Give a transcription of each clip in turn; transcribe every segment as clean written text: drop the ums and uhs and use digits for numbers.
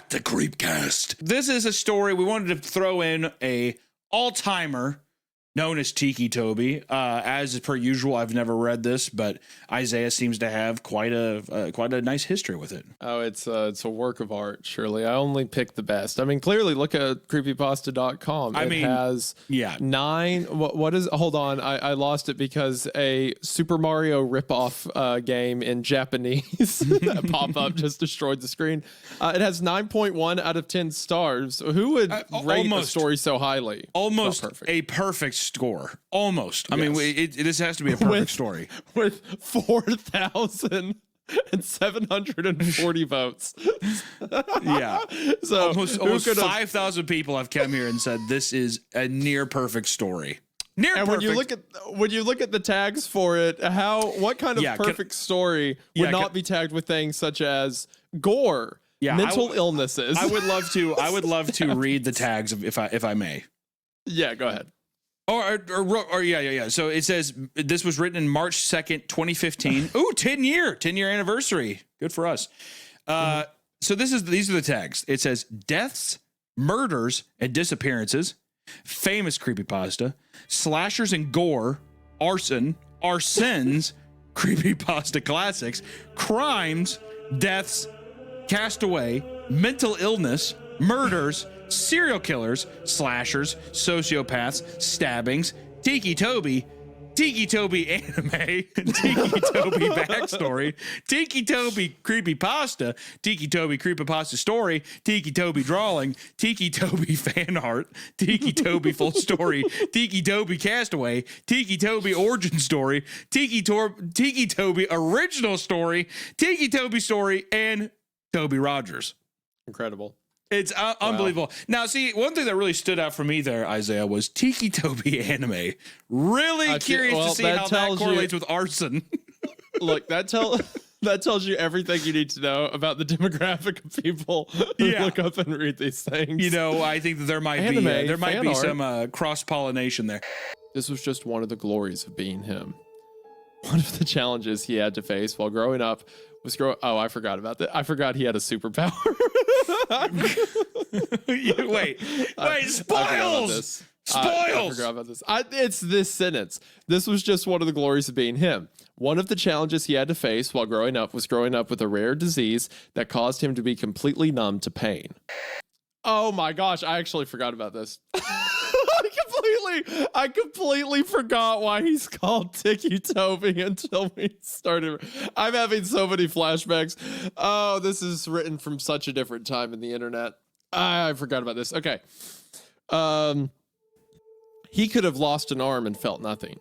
at the CreepCast. This is a story we wanted to throw in a all-timer known as Ticci Toby. As per usual, I've never read this, but Isaiah seems to have quite a nice history with it. Oh, it's a work of art, surely. I only picked the best. I mean, clearly, look at creepypasta.com. It has 9. What is? Hold on, I lost it because a Super Mario ripoff game in Japanese pop up just destroyed the screen. It has 9.1 out of 10 stars. Who would rate a story so highly? Almost a perfect score. Almost. I mean, this has to be a perfect story. With 4,740 votes. Yeah. So almost 5,000 people have come here and said this is a near perfect story. Near and perfect. when you look at the tags for it, what kind of perfect story would not be tagged with things such as gore, mental illnesses? I would love to read the tags if I may. Yeah, go ahead. Or yeah. So it says this was written in March 2nd, 2015. Ooh, 10 year anniversary. Good for us. So these are the tags. It says deaths, murders, and disappearances, famous creepypasta, slashers and gore, arson, arsons, creepypasta classics, crimes, deaths, castaway, mental illness, murders, serial killers, slashers, sociopaths, stabbings, Ticci Toby anime, Ticci Toby backstory, Ticci Toby creepypasta, Ticci Toby creepypasta story, Ticci Toby drawing, Ticci Toby fan art, Ticci Toby full story, Ticci Toby castaway, Ticci Toby origin story, Ticci Toby original story, Ticci Toby story, and Toby Rogers. Incredible. It's unbelievable. Now, see, one thing that really stood out for me there, Isaiah, was Ticci Toby anime. Really curious to see how that correlates with arson. Look, that tells you everything you need to know about the demographic of people who look up and read these things. You know, I think that there might be some cross-pollination there. This was just one of the glories of being him. One of the challenges he had to face while growing up was I forgot about that. I forgot he had a superpower. Wait, spoils! I forgot about this. It's this sentence. This was just one of the glories of being him. One of the challenges he had to face while growing up was growing up with a rare disease that caused him to be completely numb to pain. Oh my gosh, I actually forgot about this. I completely forgot why he's called Ticci Toby until we started. I'm having so many flashbacks. Oh, this is written from such a different time in the internet. I forgot about this. Okay. He could have lost an arm and felt nothing.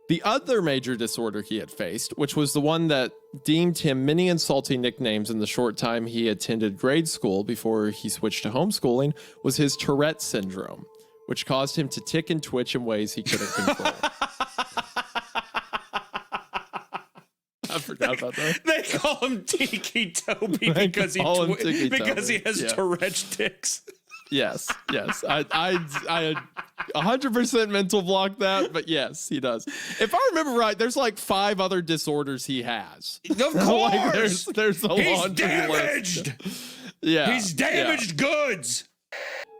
The other major disorder he had faced, which was the one that deemed him many insulting nicknames in the short time he attended grade school before he switched to homeschooling, was his Tourette syndrome, which caused him to tick and twitch in ways he couldn't control. I forgot about that. They call him Ticci Toby because he has Tourette's tics. Yes. I 100% mental block that, but yes, he does. If I remember right, there's like 5 other disorders he has. Of course, like there's a laundry damaged. List. Yeah, he's damaged goods.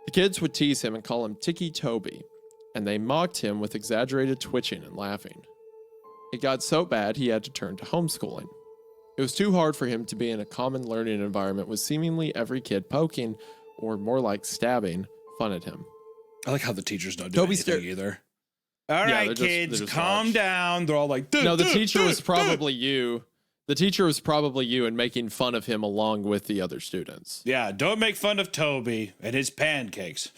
The kids would tease him and call him Ticci Toby, and they mocked him with exaggerated twitching and laughing. It got so bad he had to turn to homeschooling. It was too hard for him to be in a common learning environment with seemingly every kid poking, or more like stabbing, fun at him. I like how the teachers don't do anything either. All right, kids, calm down. They're all like, no, the teacher was probably you. The teacher was probably you and making fun of him along with the other students. Yeah, don't make fun of Toby and his pancakes.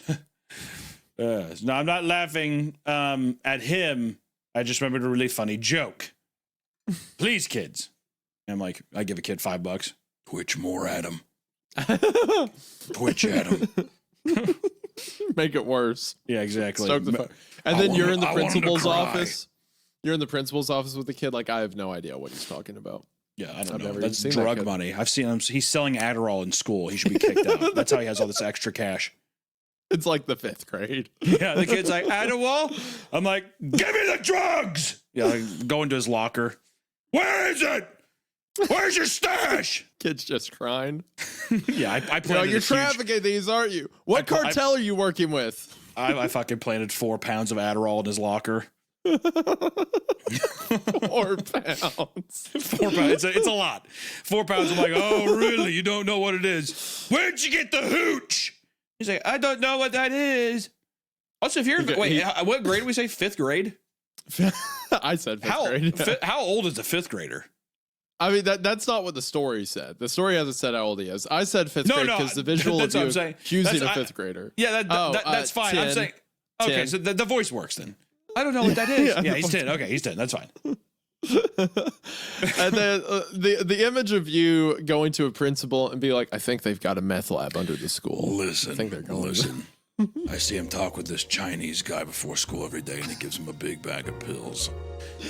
No, I'm not laughing at him. I just remembered a really funny joke. Please, kids. And I'm like, I give a kid $5. Twitch more at him. Twitch at him. Make it worse. Yeah, exactly. And then you're in the principal's office. You're in the principal's office with the kid. Like, I have no idea what he's talking about. Yeah, I don't know. That's drug money. I've seen him. He's selling Adderall in school. He should be kicked out. That's how he has all this extra cash. It's like the 5th grade. Yeah, the kid's like, Adderall? I'm like, give me the drugs! Yeah, like, go into his locker. Where is it? Where's your stash? Kid's just crying. Yeah, I planted. You're trafficking these, aren't you? What cartel are you working with? I fucking planted 4 pounds of Adderall in his locker. 4 pounds. 4 pounds. It's a lot. 4 pounds. I'm like, oh, really? You don't know what it is? Where'd you get the hooch? He's like, I don't know what that is. Also, if you're what grade did we say? 5th grade. I said 5th grade. How old is a 5th grader? I mean, that's not what the story said. The story hasn't said how old he is. I said 5th grade because the visual of you accusing a 5th grader. Yeah, that's fine. 10, I'm saying, okay, 10. So the voice works then. I don't know what that is. Yeah, he's 10. Okay, he's 10. That's fine. And then the image of you going to a principal and be like, I think they've got a meth lab under the school. Listen, I think they're going listen. I see him talk with this Chinese guy before school every day, and he gives him a big bag of pills.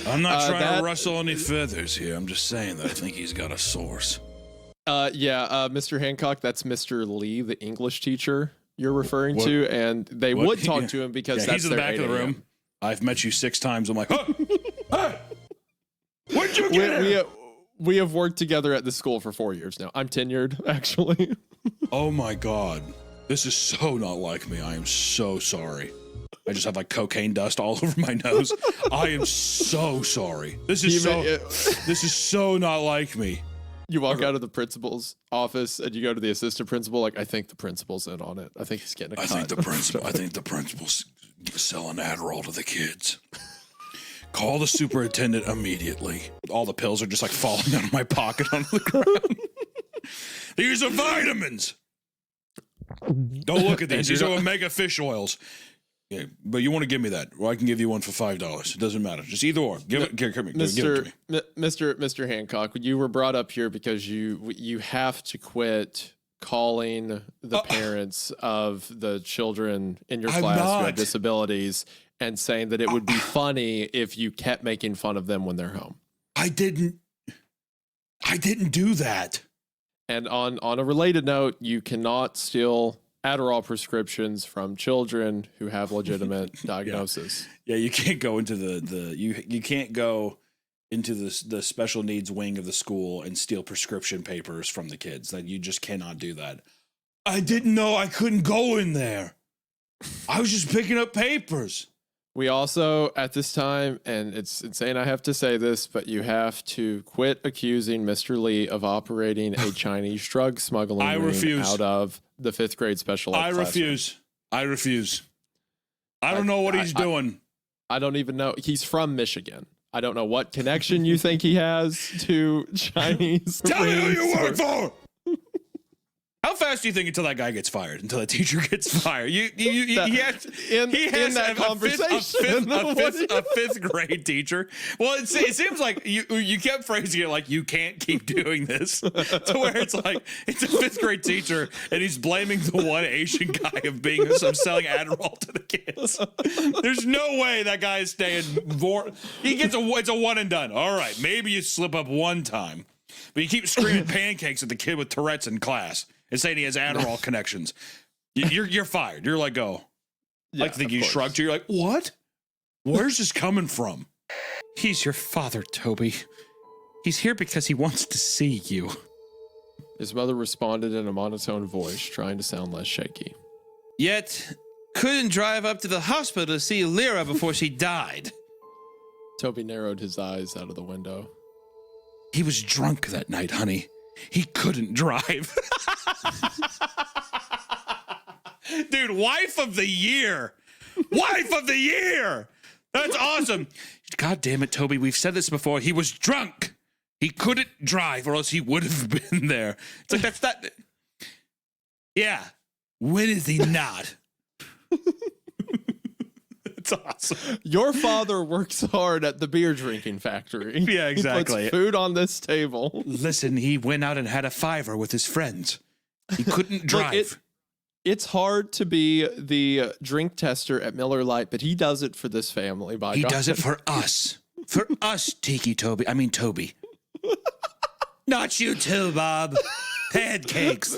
I'm not trying to rustle any feathers here. I'm just saying that I think he's got a source. Mr. Hancock, that's Mr. Lee, the English teacher you're referring to, and they would talk to him because that's he's in the back of the room. I've met you 6 times. I'm like, oh, hey, where'd you get here? We have worked together at the school for 4 years now. I'm tenured, actually. Oh my God. This is so not like me. I am so sorry. I just have like cocaine dust all over my nose. I am so sorry. This is so not like me. You walk out of the principal's office and you go to the assistant principal. Like, I think the principal's in on it. I think he's getting a cut. I think the principal's selling Adderall to the kids. Call the superintendent immediately. All the pills are just like falling out of my pocket onto the ground. These are vitamins. Don't look at these. These are omega fish oils. Yeah, but you want to give me that, or I can give you one for $5. It doesn't matter. Just either or. Give it to me. Mr. Hancock, you were brought up here because you have to quit calling the parents of the children in your class who have disabilities and saying that it would be funny if you kept making fun of them when they're home. I didn't do that. And on a related note, you cannot steal Adderall prescriptions from children who have legitimate diagnosis. Yeah, you can't go into you can't go into the special needs wing of the school and steal prescription papers from the kids. That you just cannot do that. I didn't know I couldn't go in there. I was just picking up papers. We also, at this time, and it's insane I have to say this, but you have to quit accusing Mr. Lee of operating a Chinese drug smuggling ring out of the 5th grade special ed classroom. I refuse. I don't know what he's doing. I don't even know. He's from Michigan. I don't know what connection you think he has to Chinese. Tell me who you work for! How fast do you think until that guy gets fired? Until that teacher gets fired? He has that conversation. A fifth grade teacher. Well, it seems like you kept phrasing it like you can't keep doing this, to where it's like it's a 5th grade teacher and he's blaming the one Asian guy of selling Adderall to the kids. There's no way that guy is staying. It's a one and done. All right, maybe you slip up one time, but you keep screaming pancakes at the kid with Tourette's in class. And saying he has Adderall connections. You're fired. You're like, oh. Yeah, I think you shrugged. You're like, what? Where's this coming from? He's your father, Toby. He's here because he wants to see you. His mother responded in a monotone voice, trying to sound less shaky. Yet, couldn't drive up to the hospital to see Lyra before she died. Toby narrowed his eyes out of the window. He was drunk that night, honey. He couldn't drive. Dude, wife of the year. Wife of the year. That's awesome. God damn it, Toby. We've said this before. He was drunk. He couldn't drive or else he would have been there. It's like, that's not. Yeah. When is he not? It's awesome. Your father works hard at the beer drinking factory. Yeah, exactly. He puts food on this table. Listen, he went out and had a $5 with his friends. He couldn't drive. Look, it's hard to be the drink tester at Miller Lite, but he does it for this family. By God. He does it for us. For us, Ticci Toby. I mean, Toby. Not you too, Bob. Pancakes.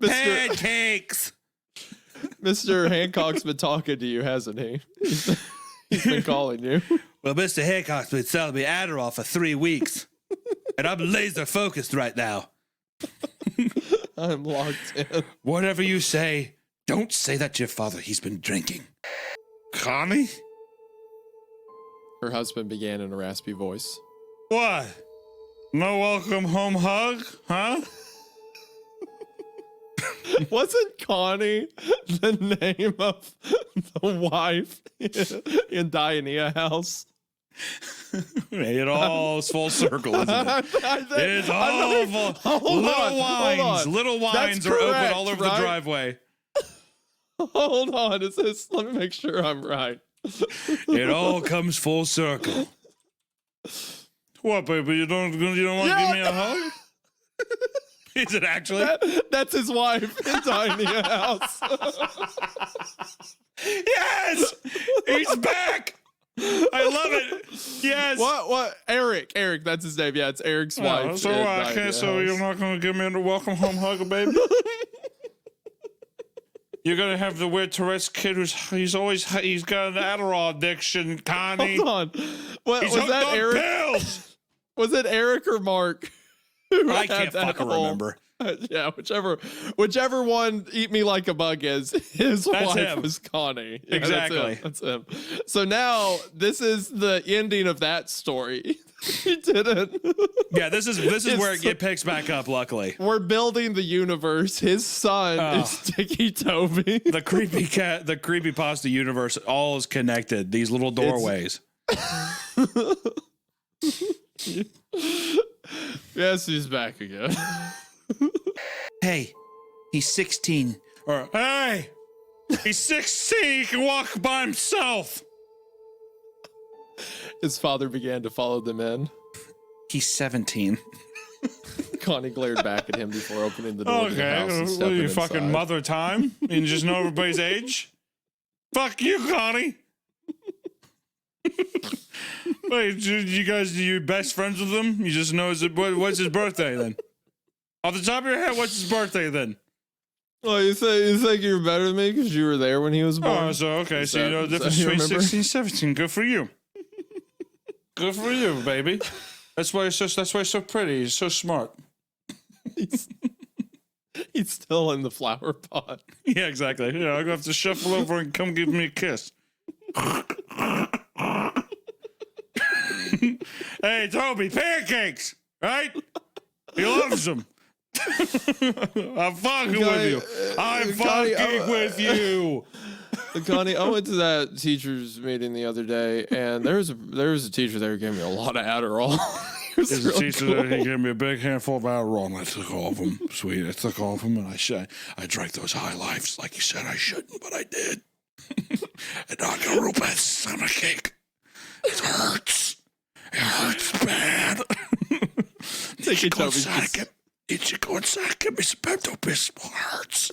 Pancakes. Mr. Hancock's been talking to you, hasn't he? He's been calling you. Well, Mr. Hancock's been selling me Adderall for 3 weeks. and I'm laser focused right now. I'm locked in. Whatever you say, don't say that to your father. He's been drinking. Connie? Her husband began in a raspy voice. What? No welcome home hug, huh? Wasn't Connie the name of the wife in Diania House? It all is full circle, isn't it? It's all full. Little wines are open all over the driveway. Hold on, is this? Let me make sure I'm right. It all comes full circle. What, baby? You don't want to give me a hug? Is it actually? That's his wife in Diania House. Yes, he's back. I love it. Yes. What? Eric, that's his name. Yeah, it's Eric's wife. So I can't. So you're not going to give me a welcome home hug, baby? You're going to have the weird Tourette's kid he's got an Adderall addiction, Connie. Hold on. What was that, Eric? Pills. Was it Eric or Mark? I can't fucking remember. Yeah, whichever one Eat Me Like a Bug is, his wife was Connie. Yeah, exactly. That's him. So now this is the ending of that story. He didn't. Yeah, this is where it picks back up, luckily. We're building the universe. His son is Ticci Toby. The creepypasta universe all is connected. These little doorways. Yes, he's back again. Hey, he's 16. Or, hey, he's 16. He can walk by himself. His father began to follow them in. He's 17. Connie glared back at him before opening the door to the house and what are stepping you, inside. fucking mother time? You just know everybody's age? Fuck you, Connie. Wait, you best friends with him? You just know what's his birthday then? Off the top of your head, what's his birthday then? Well, you think you're better than me because you were there when he was born? Oh, so okay, so you know the difference between 16 and 17. Good for you. Good for you, baby. That's why he's so pretty. He's so smart. He's still in the flower pot. Yeah, exactly. Yeah, I'm gonna have to shuffle over and come give me a kiss. Hey, Toby, pancakes, right? He loves them. I'm fucking with you. I'm fucking with you. Connie, I went to that teacher's meeting the other day, and there was a teacher there who gave me a lot of Adderall. There's a teacher there, he gave me a big handful of Adderall, and I took all of them. Sweet, I took all of them, and I drank those high lifes like you said I shouldn't, but I did. And I got a real bad stomachache. It hurts. It hurts bad. Did you go inside? Get me some Pepto-Bismol. It hurts.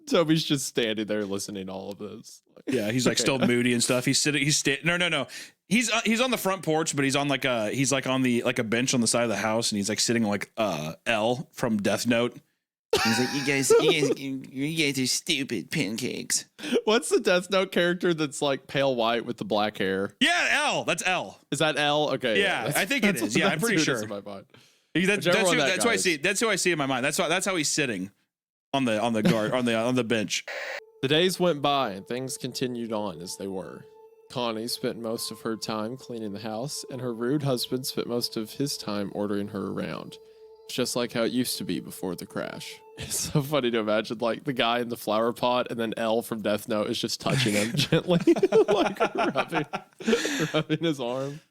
Toby's just standing there listening to all of this. Yeah, he's like still moody and stuff. He's sitting. No. He's on the front porch, but he's on like a bench on the side of the house, and he's like sitting like L from Death Note. He's like, you guys are stupid pancakes. What's the Death Note character that's like pale white with the black hair? Yeah, L. That's L. Is that L? Okay. Yeah, I think it is. Yeah, I'm pretty sure. That's who I see. That's who I see in my mind. That's how he's sitting on the guard on the bench. The days went by and things continued on as they were. Connie spent most of her time cleaning the house, and her rude husband spent most of his time ordering her around. It's just like how it used to be before the crash. It's so funny to imagine, like, the guy in the flower pot, and then L from Death Note is just touching him gently, like rubbing his arm.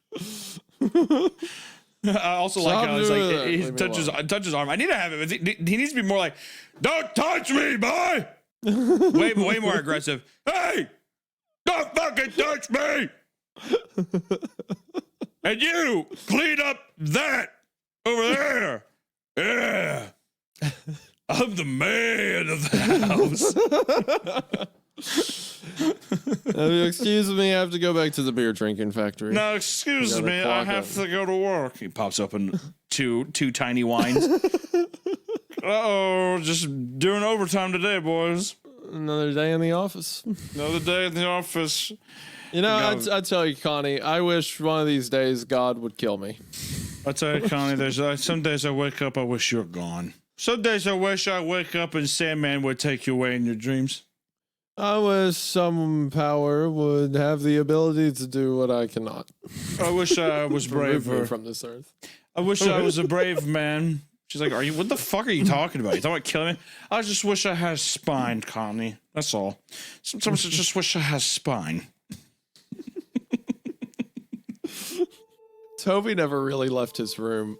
I also like how he touches his arm. I need to have him. He needs to be more like, "Don't touch me, boy." way more aggressive. Hey, don't fucking touch me. And you clean up that over there. Yeah. I'm the man of the house. Excuse me, I have to go back to the beer drinking factory. No, excuse me, I have to go to work. He pops open two tiny wines. Uh-oh, just doing overtime today, boys. Another day in the office. Another day in the office. You know, I tell you, Connie, I wish one of these days God would kill me. I'll tell you, Connie, there's some days I wake up, I wish you're gone. Some days I wish I wake up and Sandman would take you away in your dreams. I wish some power would have the ability to do what I cannot. I wish I was braver from this earth. I wish I was a brave man. She's like, what the fuck are you talking about? You talking about killing me? I just wish I had a spine, Connie. That's all. Sometimes I just wish I had a spine. Toby never really left his room.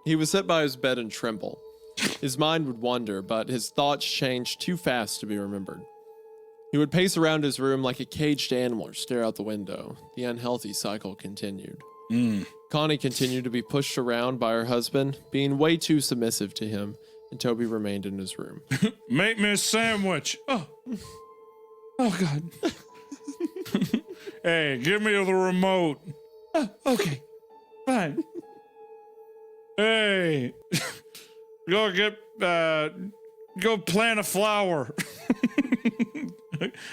He would sit by his bed and tremble. His mind would wander, but his thoughts changed too fast to be remembered. He would pace around his room like a caged animal or stare out the window. The unhealthy cycle continued. Connie continued to be pushed around by her husband, being way too submissive to him, and Toby remained in his room. Make me a sandwich. Oh God. Hey, give me the remote. Oh, okay. Fine. Hey, go plant a flower.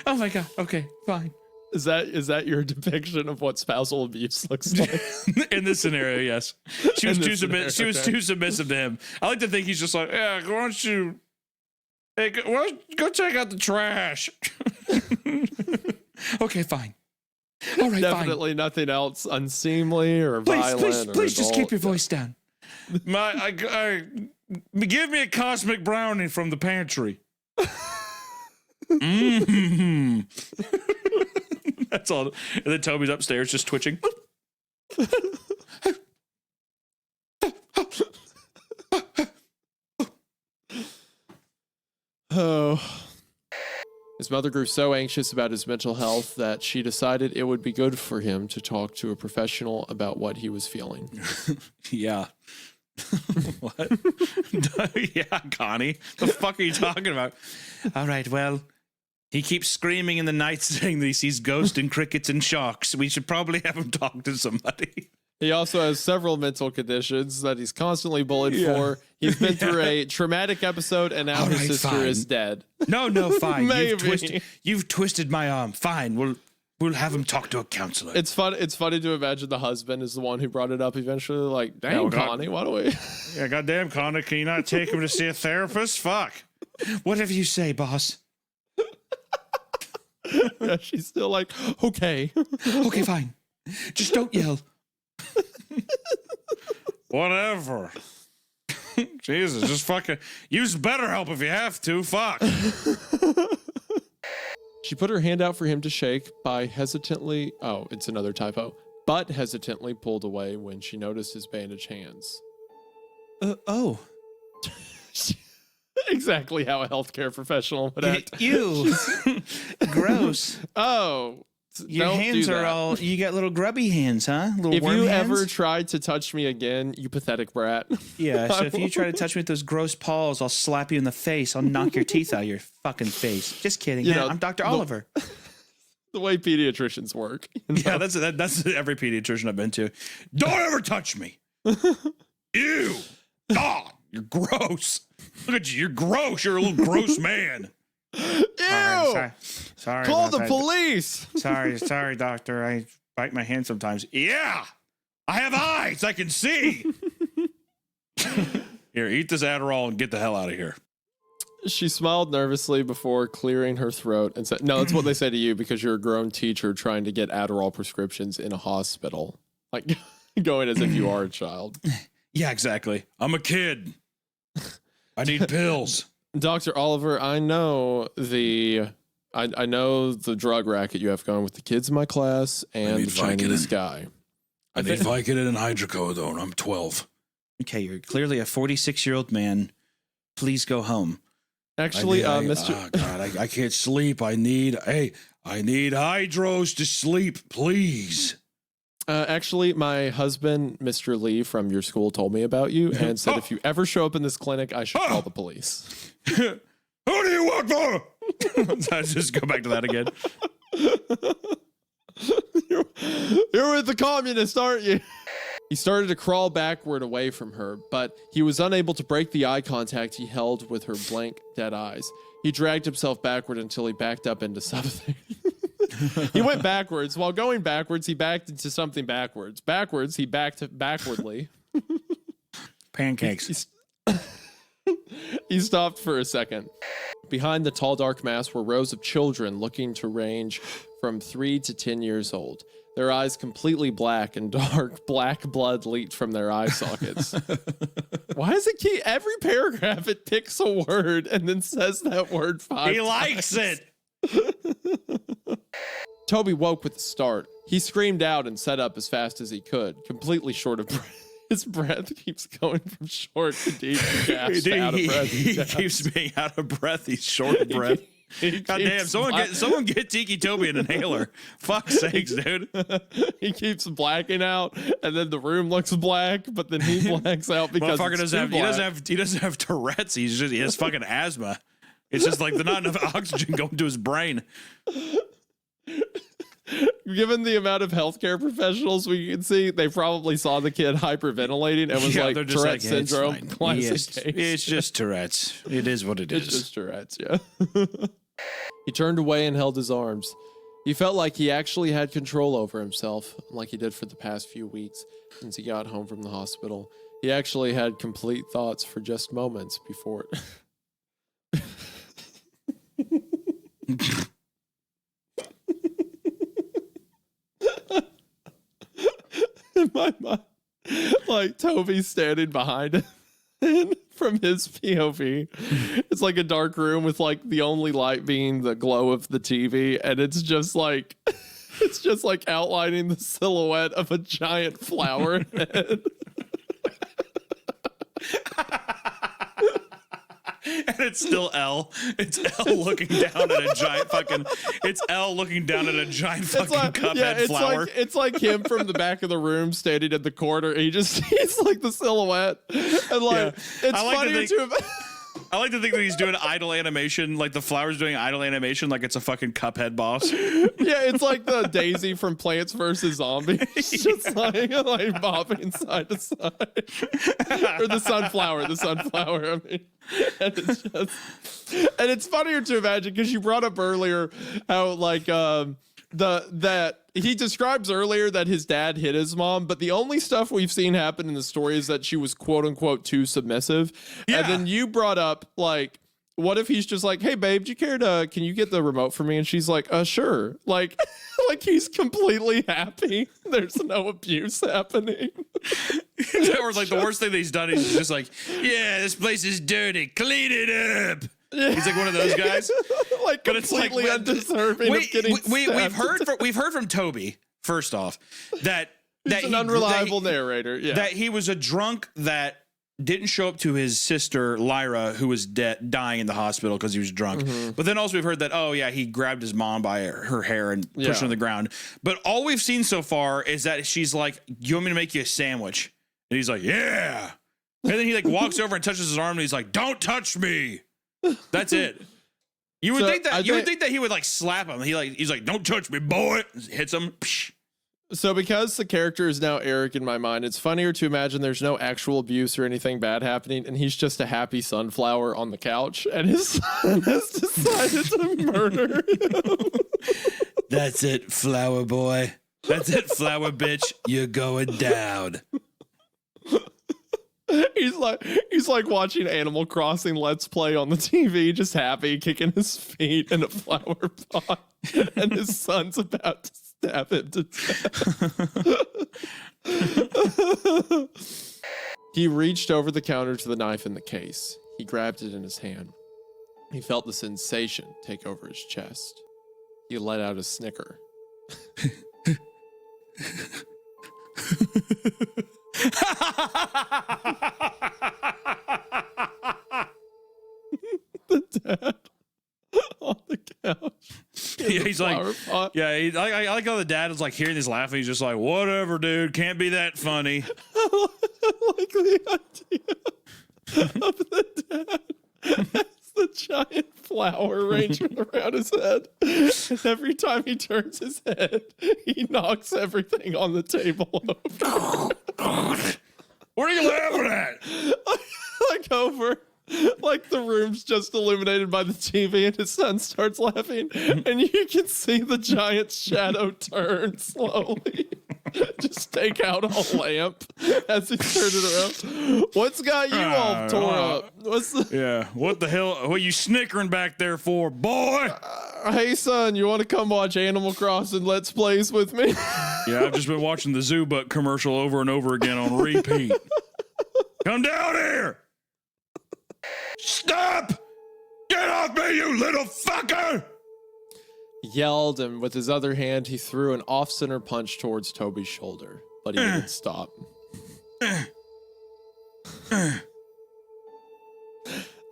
Oh my God. Okay, fine. Is that your depiction of what spousal abuse looks like? In this scenario, yes. She was too submissive to him. I like to think he's just like, yeah, why don't you go take out the trash. Okay, fine. All right, definitely fine. Nothing else unseemly or violent. Please, just keep your voice down. Give me a cosmic brownie from the pantry. Mm-hmm. That's all. And then Toby's upstairs just twitching. Oh. His mother grew so anxious about his mental health that she decided it would be good for him to talk to a professional about what he was feeling. Yeah. What? Yeah, Connie. The fuck are you talking about? All right, well, he keeps screaming in the night saying that he sees ghosts and crickets and sharks. We should probably have him talk to somebody. He also has several mental conditions that he's constantly bullied for. He's been through a traumatic episode, and now his sister is dead. No, fine. You've twisted my arm. Fine, we'll have him talk to a counselor. It's funny to imagine the husband is the one who brought it up eventually. Like, damn, Connie, why do we? Yeah, goddamn, Connie, can you not take him to see a therapist? Fuck. Whatever you say, boss. Yeah, she's still like, okay. Okay, fine. Just don't yell. Whatever. Jesus, just fucking use BetterHelp if you have to. Fuck. She put her hand out for him to shake by hesitantly, it's another typo, but hesitantly pulled away when she noticed his bandaged hands. Oh. Exactly how a healthcare professional would act. Ew. Gross. Oh. Your hands are all, you got little grubby hands, huh? Little worm hands? If you ever tried to touch me again, you pathetic brat. Yeah, so if you try to touch me with those gross paws, I'll slap you in the face. I'll knock your teeth out of your fucking face. Just kidding. I'm Dr. Oliver. The way pediatricians work. Yeah, that's every pediatrician I've been to. Don't ever touch me. Ew. God, you're gross. Look at you. You're gross. You're a little gross man. Ew! Sorry. Call the police. Sorry, doctor. I bite my hand sometimes. Yeah, I have eyes. I can see. Here, eat this Adderall and get the hell out of here. She smiled nervously before clearing her throat and said, no, that's what they say to you because you're a grown teacher trying to get Adderall prescriptions in a hospital. Like going as if you are a child. Yeah, exactly. I'm a kid. I need pills. Dr. Oliver, I know the drug racket you have going with the kids in my class and the Chinese guy. I need Vicodin and hydrocodone. I'm 12. Okay, you're clearly a 46-year-old man. Please go home. Actually, Mr. Oh God, I can't sleep. I need hydros to sleep, please. Actually, my husband, Mr. Lee from your school, told me about you and said if you ever show up in this clinic, I should call the police. Who do you work for? Let's just go back to that again. You're with the communists, aren't you? He started to crawl backward away from her, but he was unable to break the eye contact he held with her blank, dead eyes. He dragged himself backward until he backed up into something. He went backwards. While going backwards, he backed into something backwards. Backwards, he backed backwardly. Pancakes. He stopped for a second. Behind the tall, dark mass were rows of children looking to range from 3 to 10 years old. Their eyes completely black and dark black blood leaked from their eye sockets. Why does it keep every paragraph? It picks a word and then says that word 5 times. He likes it. Toby woke with a start. He screamed out and sat up as fast as he could, completely short of breath. His breath keeps going from short to deep to gasp to out of breath. He keeps being out of breath. He's short of breath. God damn, someone get Ticci Toby an inhaler. Fuck's sakes, dude. He keeps blacking out, and then the room looks black, but then he blacks out because he doesn't have Tourette's. He has fucking asthma. It's just like there's not enough oxygen going to his brain. Given the amount of healthcare professionals we can see, they probably saw the kid hyperventilating and was Tourette's syndrome. It's just Tourette's. It is what it is. It's just Tourette's, yeah. He turned away and held his arms. He felt like he actually had control over himself, like he did for the past few weeks since he got home from the hospital. He actually had complete thoughts for just moments before it. In my mind, like Toby's standing behind him, and from his POV, it's like a dark room with like the only light being the glow of the TV, and it's just like outlining the silhouette of a giant flower head. And it's still L. It's L looking down at a giant fucking. It's L looking down at a giant fucking cuphead flower. It's like him from the back of the room standing in the corner. He's like the silhouette, and like it's funnier to. I like to think that he's doing idle animation, like the flower's doing idle animation, like it's a fucking Cuphead boss. Yeah, it's like the Daisy from Plants vs. Zombies, just like bobbing side to side. Or the sunflower. I mean, and it's funnier to imagine because you brought up earlier how like that he describes earlier that his dad hit his mom, but the only stuff we've seen happen in the story is that she was quote unquote too submissive. Yeah. And then you brought up like, what if he's just like, hey babe, do you care to, can you get the remote for me? And she's like, sure. Like, like he's completely happy. There's no abuse happening. Or like the worst thing that he's done is just like, yeah, this place is dirty. Clean it up. He's like one of those guys, like completely undeserving of getting we've heard from Toby first off that he's an unreliable narrator. Yeah, that he was a drunk that didn't show up to his sister Lyra, who was dying in the hospital because he was drunk. Mm-hmm. But then also we've heard that he grabbed his mom by her hair and pushed her on the ground. But all we've seen so far is that she's like, "You want me to make you a sandwich?" And he's like, "Yeah." And then he like walks over and touches his arm and he's like, "Don't touch me." That's it. You would think that he would like slap him. He's like, "Don't touch me, boy." Hits him. Psh. So because the character is now Eric in my mind, it's funnier to imagine there's no actual abuse or anything bad happening, and he's just a happy sunflower on the couch, and his son has decided to murder him. That's it, flower boy. That's it, flower bitch. You're going down. He's like watching Animal Crossing Let's Play on the TV, just happy, kicking his feet in a flower pot, and his son's about to stab him to death. He reached over the counter to the knife in the case. He grabbed it in his hand. He felt the sensation take over his chest. He let out a snicker. The dad on the couch. Yeah, he's like, pot. Yeah, I like how the dad is like hearing this laughing. He's just like, whatever, dude, can't be that funny. I like the idea of the dad as the giant flower arrangement around his head. And every time he turns his head, he knocks everything on the table over. What are you laughing at? Like over. Like the room's just illuminated by the TV and his son starts laughing and you can see the giant shadow turn slowly. Just take out a lamp as he turned it around. What's got you all tore up? What the hell? What are you snickering back there for, boy? Hey, son, you want to come watch Animal Crossing Let's Plays with me? Yeah, I've just been watching the Zoo Buck commercial over and over again on repeat. Come down here! Stop! Get off me, you little fucker! Yelled, and with his other hand, he threw an off-center punch towards Toby's shoulder, but he didn't stop.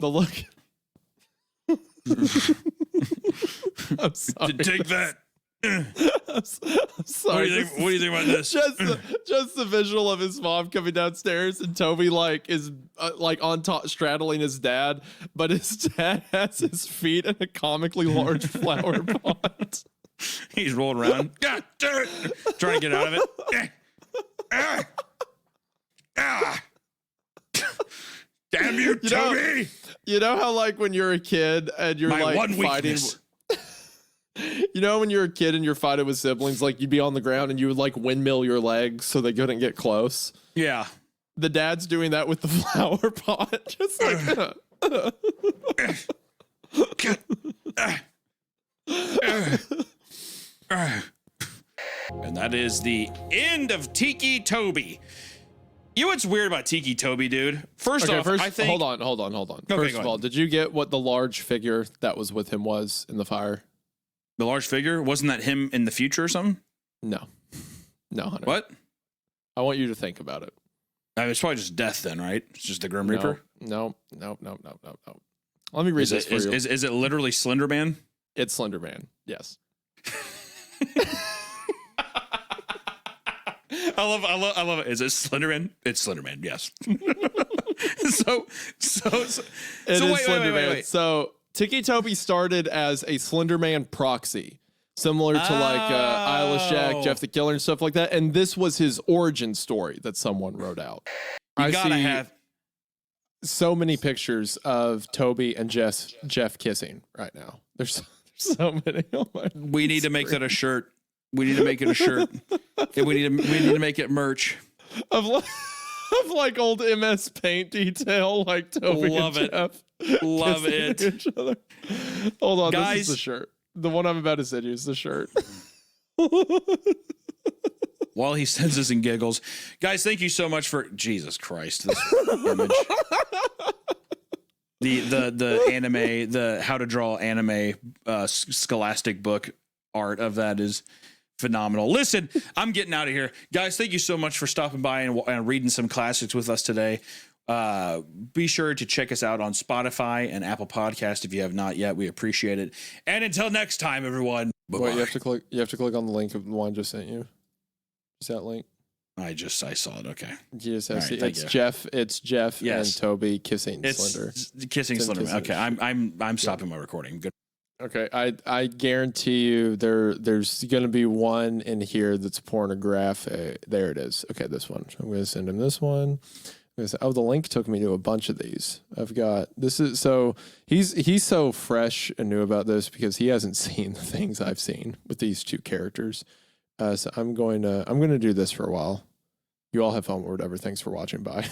The look. I'm sorry. Take that. I'm sorry. What do you think about this? Just the visual of his mom coming downstairs and Toby is on top straddling his dad, but his dad has his feet in a comically large flower pot. He's rolling around. God damn it. Trying to get out of it. Damn you, Toby! You know how when you're a kid and you're fighting. Weakness. You know when you're a kid and you're fighting with siblings, you'd be on the ground and you would windmill your legs so they couldn't get close. Yeah. The dad's doing that with the flower pot. Just And that is the end of Ticci Toby. You know what's weird about Ticci Toby, dude? First off, I think... Hold on. Okay, first of all, did you get what the large figure that was with him was in the fire? The large figure? Wasn't that him in the future or something? No, Hunter. What? I want you to think about it. It's probably just death then, right? It's just the Grim Reaper? No. Let me read this for you. Is it literally Slender Man? It's Slender Man, yes. I love it. Is it Slender Man? It's Slender Man, yes. So wait. So Ticci Toby started as a Slender Man proxy, similar to Isla Shack, Jeff the Killer, and stuff like that. And this was his origin story that someone wrote out. You gotta have so many pictures of Toby and Jeff kissing right now. There's so many. Oh my! We need to make that a shirt. We need to make it a shirt. We need to make it merch of old MS Paint detail, Toby Love and it. Jeff. Love it. Each other. Hold on, guys, this is the shirt. The one I'm about to send you is the shirt. While he sends us and giggles, guys, thank you so much for Jesus Christ. This image. The anime, the how to draw anime scholastic book art of that is phenomenal. Listen, I'm getting out of here. Guys, thank you so much for stopping by and reading some classics with us today. Be sure to check us out on Spotify and Apple Podcast if you have not yet. We appreciate it. And until next time, everyone. Bye-bye. Wait, you have to click on the link of the one I just sent you. Is that link? I saw it. Okay. You just have right, it's Jeff. It's Jeff and Toby kissing Slender. Kissing Slender. Okay. I'm stopping my recording. Good. Okay, I guarantee you there's going to be one in here that's pornographic. There it is. Okay, this one. I'm going to send him this one. The link took me to a bunch of these. I've got this is so he's so fresh and new about this because he hasn't seen the things I've seen with these two characters. So I'm going to do this for a while. You all have fun or whatever. Thanks for watching. Bye.